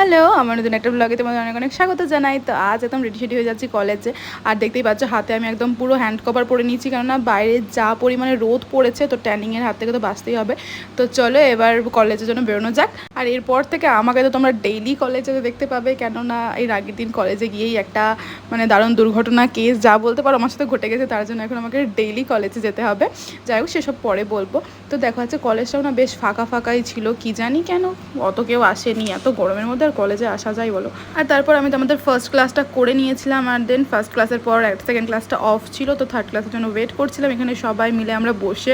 Hello, আমার নতুন একটা ব্লগে তোমাদের অনেক অনেক স্বাগত জানাই। তো আজ একদম রেডি হয়ে যাচ্ছি কলেজে। আর দেখতেই পাচ্ছ হাতে আমি একদম পুরো হ্যান্ড কভার পরে নিয়েছি, কেননা বাইরে যা পরিমাণে রোদ পড়েছে, তো ট্যানিংয়ের হাত থেকে তো বাঁচতেই হবে। তো চলো এবার কলেজের জন্য বেরোনো যাক। আর এরপর থেকে আমাকে তো তোমরা ডেইলি কলেজে দেখতে পাবে, কেননা এর আগের দিন কলেজে গিয়েই একটা দারুণ দুর্ঘটনা কেস যা বলতে পারো আমার সাথে ঘটে গেছে, তার জন্য এখন আমাকে ডেইলি কলেজে যেতে হবে। যাই হোক, সেসব পরে বলবো। তো দেখা যাচ্ছে কলেজটাও না বেশ ফাঁকা ফাঁকাই ছিল, কি জানি কেন অত কেউ আসেনি, এত গরমের মধ্যে আর কলেজে আসা যায় বলো। আর তারপর আমি তো আমাদের ফার্স্ট ক্লাসটা করে নিয়েছিলাম, আর দেন ফার্স্ট ক্লাসের পর সেকেন্ড ক্লাসটা অফ ছিল, তো থার্ড ক্লাসের জন্য ওয়েট করছিলাম। এখানে সবাই মিলে আমরা বসে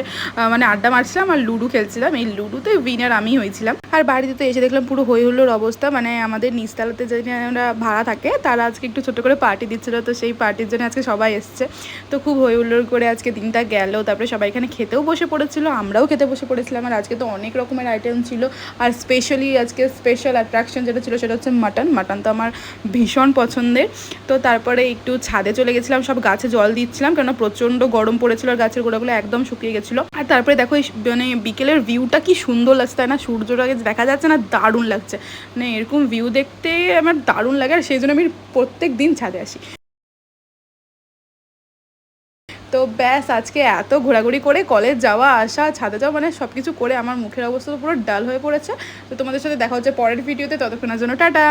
আড্ডা মারছিলাম আর লুডো খেলছিলাম। এই লুডোতে উইনার আমি হয়েছিলাম। আর বাড়িতে তো এসে দেখলাম পুরো হই হুল্লোড় অবস্থা, আমাদের নিচতলাতে আমরা ভাড়া থাকে তারা আজকে একটু ছোটো করে পার্টি দিচ্ছিলো, তো সেই পার্টির জন্য আজকে সবাই এসছে। তো খুব হই হুল্লোড় করে আজকে দিনটা গেল। তারপরে সবাই এখানে খেতেও বসে পড়েছিল, আমরাও খেতে বসে পড়েছিলাম। আর আজকে তো অনেক রকমের আইটেম ছিল, আর স্পেশালি আজকে স্পেশাল অ্যাট্রাকশন যেটা ছিল সেটা হচ্ছে মাটন তো আমার ভীষণ পছন্দের। তো তারপরে একটু ছাদে চলে গেছিলাম, সব গাছে জল দিচ্ছিলাম, কেন প্রচণ্ড গরম পড়েছিল আর গাছের গোড়াগুলো একদম শুকিয়ে গেছিলো। আর তারপরে দেখো এই বিকেলের ভিউটা কি সুন্দর লাগছে, তাই না? সূর্যটাকে দেখা যাচ্ছে না, দারুণ লাগছে। এরকম ভিউ দেখতে আমার দারুণ লাগে, আর সেই জন্য আমি প্রত্যেক দিন ছাদে আসি। তো ব্যাস, আজকে এত ঘোরাঘুরি করে কলেজ যাওয়া আসা ছাদে যাওয়া সব কিছু করে আমার মুখের অবস্থা তো পুরো ডাল হয়ে পড়েছে। তো তোমাদের সাথে দেখা হচ্ছে পরের ভিডিওতে, ততক্ষণের জন্য টাটা।